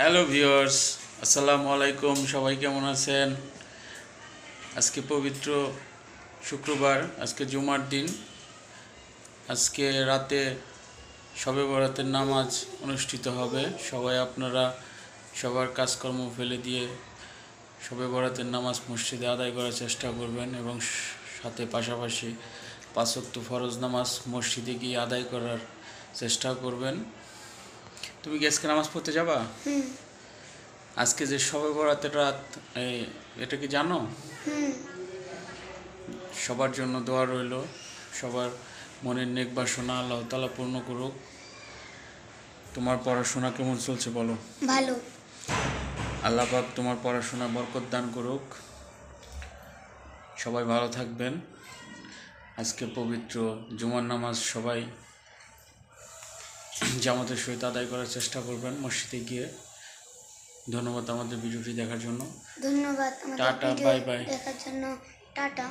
Hello viewers, আসসালামু আলাইকুম। সবাই কেমন আছেন? আজকে পবিত্র শুক্রবার, আজকে জুমার দিন। আজকে রাতে শবে বরাতের নামাজ অনুষ্ঠিত হবে। সবাই আপনারা সবার কাজকর্ম ফেলে দিয়ে শবে বরাতের নামাজ মসজিদে আদায় করার চেষ্টা করবেন এবং সাথে পাশাপাশি 5 ওয়াক্ত ফরজ নামাজ মসজিদে গিয়ে আদায় করার চেষ্টা করবেন। তুমি কি আজকে নামাজ পড়তে যাবা? আজকে যে শবে বরাতের রাত, এটা কি জানো? সবার জন্য দোয়া রইল, সবার মনের নেক বাসনা আল্লাহ তাআলা পূর্ণ করুক। তোমার পড়াশোনা কেমন চলছে বলো? ভালো। আল্লাহ পাক তোমার পড়াশোনা বরকত দান করুক। সবাই ভালো থাকবেন। আজকে পবিত্র জুমার নামাজ সবাই জামাতের সহিত আদায় করার চেষ্টা করবেন মসজিদে গিয়ে। ধন্যবাদ আমাদের ভিডিওটি দেখার জন্য। ধন্যবাদ আমাদের টাটা, ভিডিও বাই বাই। দেখার জন্য। টাটা।